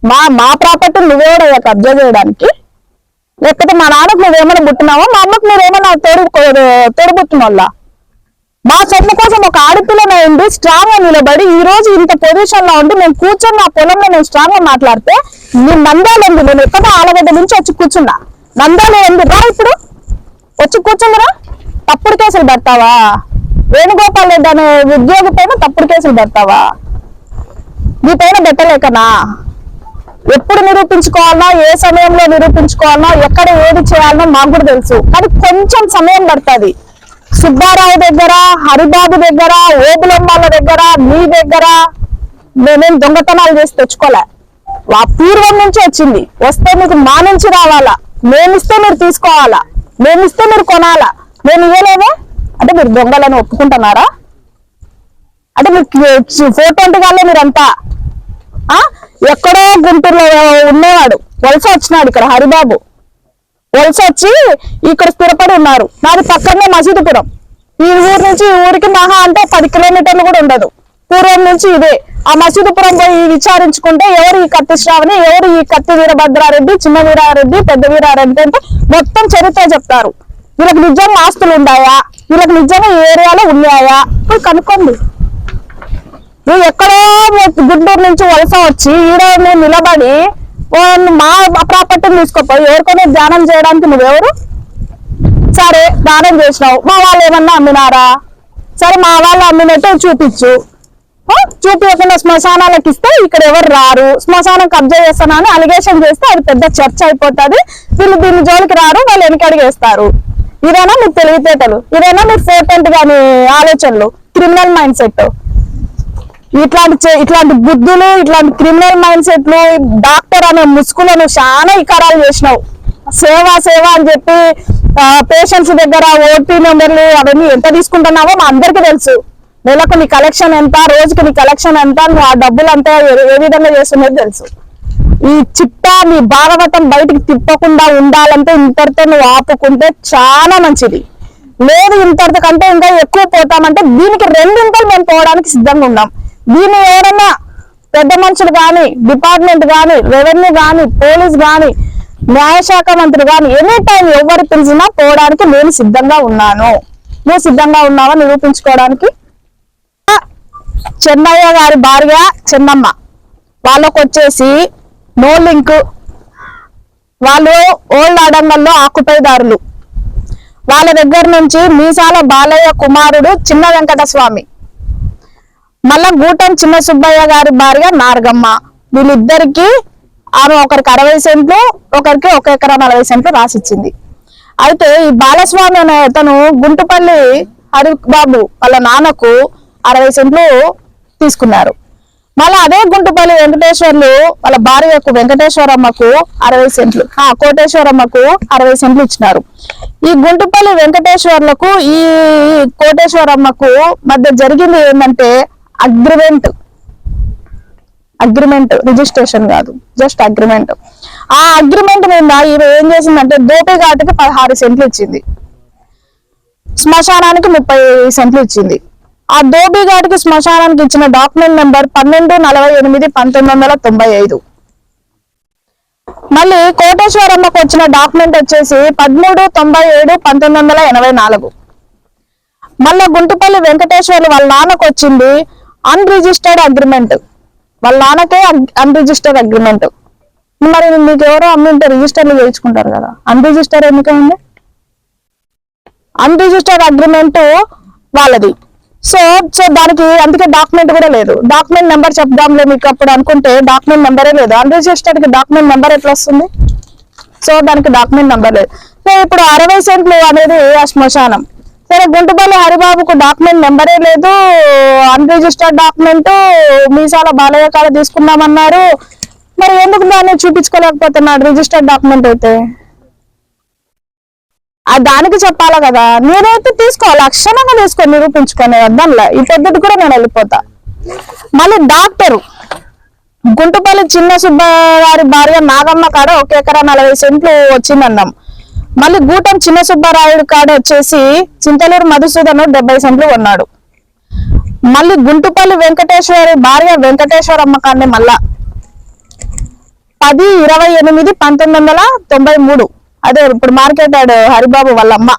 మా ప్రాపర్టీ నువ్వేడయ్యా కబ్జా చేయడానికి? లేకపోతే మా నాన్నకు నువ్వేమైనా పుట్టినావా? మా అమ్మకు నువ్వేమైనా తోడుబుట్టినోళ్ళ? మా సొమ్ము కోసం ఒక ఆడపిల్లనే ఉండి స్ట్రాంగ్ గా నిలబడి ఈ రోజు ఇంత పొజిషన్ లో ఉండి నేను కూర్చొని నా పొలంలో నేను స్ట్రాంగ్ గా మాట్లాడితే నీ నందాలు ఉంది. నేను ఎక్కడ ఆలగడ్డ నుంచి వచ్చి కూర్చున్నా, నందాలు ఉంది రా, ఇప్పుడు వచ్చి కూర్చుందిరా. తప్పుడు కేసులు పెడతావా? వేణుగోపాల్ రెడ్డి అనే ఉద్యోగి పైన తప్పుడు కేసులు పెడతావా? నీ పైన పెట్టలేకనా? ఎప్పుడు నిరూపించుకోవాలన్నా, ఏ సమయంలో నిరూపించుకోవాలన్నా, ఎక్కడ ఏది చేయాలన్నా మాకు కూడా తెలుసు. కానీ కొంచెం సమయం పడుతుంది. సుబ్బారావు దగ్గర, హరిబాబు దగ్గర, ఓబులమ్మాల దగ్గర, నీ దగ్గర నేనేం దొంగతనాలు చేసి తెచ్చుకోలే. ఆ పూర్వం నుంచి వచ్చింది. వస్తే మీకు మా నుంచి రావాలా, మేమిస్తే మీరు తీసుకోవాలా, మేమిస్తే మీరు కొనాలా. నేను ఇవ్వలేదే అంటే మీరు దొంగలను ఒప్పుకుంటున్నారా? అంటే మీకు ఫోటోంటిగానే మీరంతా ఎక్కడో గుంటూరులో ఉండేవాడు వలస వచ్చినాడు ఇక్కడ. హరిబాబు వలస వచ్చి ఇక్కడ స్థిరపడి ఉన్నారు. నాది పక్కనే మసీదుపురం. ఈ ఊరు నుంచి ఈ ఊరికి మహా అంటే 10 కిలోమీటర్లు కూడా ఉండదు. పూర్వం నుంచి ఇదే. ఆ మసీదుపురం పోయి విచారించుకుంటే ఎవరు ఈ కత్తి శ్రావణి, ఎవరు ఈ కత్తి వీరభద్రారెడ్డి, చిన్న వీరారెడ్డి, పెద్ద వీరారెడ్డి అంటే మొత్తం చరిత్ర చెప్తారు. వీళ్ళకి నిజంగా ఆస్తులు ఉన్నాయా, వీళ్ళకి నిజంగా ఏరియాలో ఉన్నాయా పోయి కనుక్కోండి. నువ్వు ఎక్కడో గుంటూరు నుంచి వలస వచ్చి ఈరోజు నిలబడి మా ప్రాపర్టీని తీసుకోపోయి ఎవరికైనా ధ్యానం చేయడానికి నువ్వెవరు? సరే దానం చేసినావు, మా వాళ్ళు ఏమన్నా అమ్మినారా? సరే మా వాళ్ళు అమ్మినట్టు చూపించు. చూపించకుండా శ్మశానాలకు ఇస్తే ఇక్కడ ఎవరు రారు. శ్మశానం కబ్జా చేస్తానా అని అలిగేషన్ చేస్తే అది పెద్ద చర్చ అయిపోతుంది. వీళ్ళు దీని జోలికి రారు, వాళ్ళు వెనకడిగేస్తారు. ఇదేనా మీరు తెలివితేటలు? ఇదేనా మీరు ఫోటెంట్ గాని ఆలోచనలు? Criminal mind set. ఇట్లాంటి బుద్ధులు, ఇట్లాంటి క్రిమినల్ మైండ్ సెట్లు, డాక్టర్ అనే ముసుగులను చాలా ఇకారాలు చేసినావు. సేవ అని చెప్పి పేషెంట్స్ దగ్గర ఓటీ నెంబర్లు అవన్నీ ఎంత తీసుకుంటున్నావో మా అందరికీ తెలుసు. నెలకు నీ కలెక్షన్ ఎంత, రోజుకి నీ కలెక్షన్ ఎంత, నువ్వు ఆ డబ్బులు అంతా ఏ విధంగా చేస్తున్నది తెలుసు. ఈ చిట్టా నీ భాగవతం బయటికి తిప్పకుండా ఉండాలంటే ఇంతటితో నువ్వు ఆపుకుంటే చాలా మంచిది. లేదు ఇంతటి కంటే ఇంకా ఎక్కువ పోతామంటే దీనికి 2 ఇంతలు మేము పోవడానికి సిద్ధంగా ఉన్నాం. దీన్ని ఎవరన్నా పెద్ద మనుషులు కానీ, డిపార్ట్మెంట్ కానీ, రెవెన్యూ కానీ, పోలీస్ కానీ, న్యాయశాఖ మంత్రి కానీ ఎనీ టైం ఎవరు పిలిచినా పోవడానికి నేను సిద్ధంగా ఉన్నాను. నువ్వు సిద్ధంగా ఉన్నావా నిరూపించుకోవడానికి? చెన్నయ్య గారి భార్య చెన్నమ్మ వాళ్ళకు వచ్చేసి నో లింక్. వాళ్ళు ఓల్డ్ అడంగల్లో ఆకుపైదారులు. వాళ్ళ దగ్గర నుంచి మీసాల బాలయ్య కుమారుడు చిన్న వెంకటస్వామి, మళ్ళా గూటం చిన్న సుబ్బయ్య గారి భార్య నార్గమ్మ. వీళ్ళిద్దరికి ఆమె ఒకరికి 60 సెంట్లు, ఒకరికి 1 ఎకరా 40 సెంట్లు రాసిచ్చింది. అయితే ఈ బాలస్వామి అనే అతను గుంటుపల్లి హరిబాబు వాళ్ళ నాన్నకు 60 సెంట్లు తీసుకున్నారు. మళ్ళీ అదే గుంటుపల్లి వెంకటేశ్వర్లు వాళ్ళ భార్యకు వెంకటేశ్వరమ్మకు 60 సెంట్లు, కోటేశ్వరమ్మకు 60 సెంట్లు ఇచ్చినారు. ఈ గుంటుపల్లి వెంకటేశ్వర్లకు ఈ కోటేశ్వరమ్మకు మధ్య జరిగింది ఏంటంటే అగ్రిమెంట్, రిజిస్ట్రేషన్ కాదు, జస్ట్ అగ్రిమెంట్. ఆ అగ్రిమెంట్ మీద ఈమె ఏం చేసిందంటే దోపిఘాటుకి 16 సెంట్లు ఇచ్చింది, శ్మశానానికి 30 సెంట్లు ఇచ్చింది. ఆ దోపిఘాటుకి శ్మశానానికి ఇచ్చిన డాక్యుమెంట్ నెంబర్ 12/48/1995. మళ్ళీ కోటేశ్వరమ్మకు వచ్చిన డాక్యుమెంట్ వచ్చేసి 13/97/1984. మళ్ళీ గుంటుపల్లి వెంకటేశ్వర్లు వాళ్ళ నాన్నకు వచ్చింది అన్రిజిస్టర్డ్ అగ్రిమెంట్. వాళ్ళ నాన్నకే అన్రిజిస్టర్డ్ అగ్రిమెంట్. మరి మీకు ఎవరో అమ్మింటే రిజిస్టర్లు చేయించుకుంటారు కదా, అన్రిజిస్టర్ ఎందుకైంది? అన్రిజిస్టర్డ్ అగ్రిమెంట్ వాళ్ళది. సో దానికి అందుకే డాక్యుమెంట్ కూడా లేదు. డాక్యుమెంట్ నెంబర్ చెప్దాంలే మీకు అప్పుడు అనుకుంటే డాక్యుమెంట్ నెంబరే లేదు. అన్రిజిస్టర్డ్ కి డాక్యుమెంట్ నెంబర్ ఎట్లా వస్తుంది? సో దానికి డాక్యుమెంట్ నెంబర్ లేదు. సో ఇప్పుడు 60 సెంట్లు అనేది ఆ శ్మశానం. సరే గుంటుపల్లి హరిబాబుకు డాక్యుమెంట్ నెంబరే లేదు, అన్రిజిస్టర్డ్ డాక్యుమెంట్ మీసాల బాలయ్య కాడ తీసుకున్నామన్నారు. మరి ఎందుకు దాన్ని చూపించుకోలేకపోతున్నాడు రిజిస్టర్డ్ డాక్యుమెంట్ అయితే? దానికి చెప్పాలా కదా. నేనైతే తీసుకోవాలి, అక్షరంగా తీసుకొని నిరూపించుకునే దానిలో ఈ పద్ధతి కూడా నేను వెళ్ళిపోతా. మళ్ళీ డాక్టరు గుంటుపల్లి చిన్న సుబ్బయ్య గారి భార్య నాగమ్మ కాడ 1 ఎకరా 40 సెంట్లు వచ్చిందన్నాం. మళ్ళీ గూటం చిన్న సుబ్బారాయుడు కాడ వచ్చేసి చింతలూరు మధుసూదను 70 సెంట్లు కొన్నాడు. మళ్ళీ గుంటుపల్లి వెంకటేశ్వరి భార్య వెంకటేశ్వరమ్మ కాడనే మళ్ళా 10/28/1993. అదే ఇప్పుడు మార్కెట్ యార్డ్ హరిబాబు వాళ్ళ అమ్మ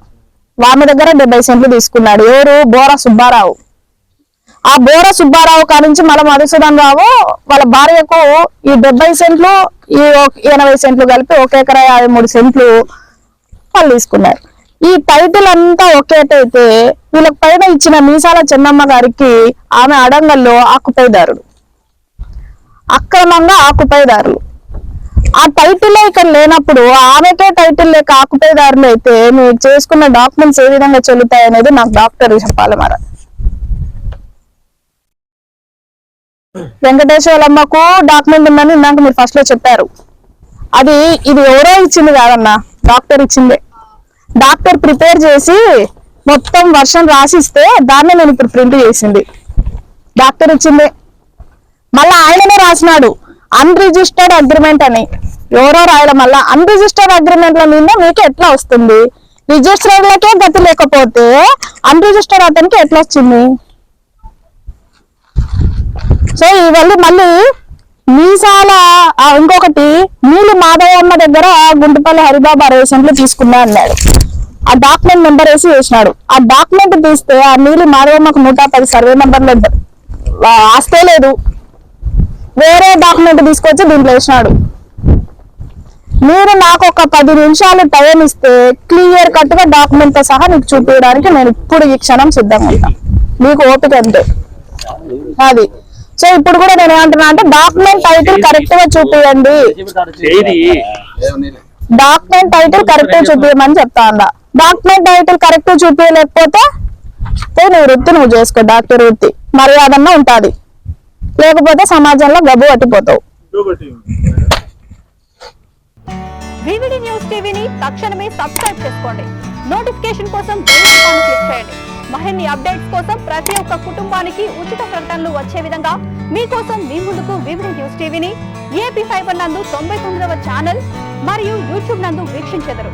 ఆమె దగ్గర 70 సెంట్లు తీసుకున్నాడు. ఎవరు? బోరా సుబ్బారావు. ఆ బోరా సుబ్బారావు కానించి మళ్ళీ మధుసూదన్ రావు వాళ్ళ భార్యకు ఈ 70 సెంట్లు ఈ 80 సెంట్లు కలిపి 1 ఎకరా 53 సెంట్లు వాళ్ళు తీసుకున్నారు. ఈ టైటిల్ అంతా ఒకేటైతే వీళ్ళకి పైన ఇచ్చిన మీసాల చెన్నమ్మ గారికి ఆమె అడంగల్లో ఆకుపైదారుడు, అక్రమంగా ఆకుపైదారులు. ఆ టైటిల్ ఇక్కడ లేనప్పుడు ఆమెకే టైటిల్ లేక ఆకుపైదారులు అయితే మీరు చేసుకున్న డాక్యుమెంట్స్ ఏ విధంగా చెల్లుతాయి అనేది నాకు డాక్టర్ చెప్పాలి. మరి వెంకటేశ్వరమ్మకు డాక్యుమెంట్ ఉందని ఇందాక మీరు ఫస్ట్ లో చెప్పారు. ఇది ఎవరో ఇచ్చింది కాదన్నా, డాక్టర్ ఇచ్చిందే. డాక్టర్ ప్రిపేర్ చేసి మొత్తం వర్షం రాసిస్తే దాన్ని నేను ఇప్పుడు ప్రింట్ చేసింది డాక్టర్ ఇచ్చిందే. మళ్ళా ఆయననే రాసినాడు అన్రిజిస్టర్డ్ అగ్రిమెంట్ అని. ఎవరో రాయడం మళ్ళా అన్రిజిస్టర్డ్ అగ్రిమెంట్ల మీద మీకు ఎట్లా వస్తుంది? రిజిస్టర్లకే గతి లేకపోతే అన్రిజిస్టర్డ్ అతనికి ఎట్లా వచ్చింది? సో ఇవన్నీ మళ్ళీ మీసాల ఇంకొకటి నీలి మాధవమ్మ దగ్గర గుంటుపల్లి హరిబాబు 60 సెంట్లు తీసుకున్నా అన్నాడు. ఆ డాక్యుమెంట్ నెంబర్ వేసి వేసినాడు. ఆ డాక్యుమెంట్ తీస్తే ఆ నీలి మాధవమ్మకు 110 సర్వే నెంబర్లు ఆస్తే లేదు. వేరే డాక్యుమెంట్ తీసుకొచ్చి దీంట్లో వేసినాడు. మీరు నాకు ఒక 10 నిమిషాలు టైం ఇస్తే క్లియర్ కట్ గా డాక్యుమెంట్ తో సహా నీకు చూపించడానికి నేను ఇప్పుడు ఈ క్షణం సిద్ధంగా ఉంటా. మీకు ఓపిక అంతే అది. సో ఇప్పుడు కూడా నేను ఏమంటున్నా అంటే డాక్యుమెంట్ టైటిల్ కరెక్ట్ గా చూపించండి, డాక్యుమెంట్ టైటిల్ కరెక్ట్ గా చూపించమని చెప్తా ఉందా. డాక్యుమెంట్ టైటిల్ కరెక్ట్ గా చూపించలేకపోతే నీ వృత్తి నువ్వు చేసుకో, డాక్టర్ వృత్తి మర్యాదన్నా ఉంటుంది, లేకపోతే సమాజంలో గబ్బు పట్టిపోతావు. వివిడి న్యూస్ టీవీని తక్షణమే సబ్స్క్రైబ్ చేసుకోండి. నోటిఫికేషన్ కోసం బెల్ ఐకాన్ క్లిక్ చేయండి. మరిన్ని అప్డేట్స్ కోసం ప్రతి ఒక్క కుటుంబానికి ఉచిత ప్రకటనలు వచ్చే విధంగా మీకోసం మీ ముందుకు వివిడి న్యూస్ టీవీని AP5 నందు 99వ ఛానల్ మరియు యూట్యూబ్ నందు వీక్షించెదరు.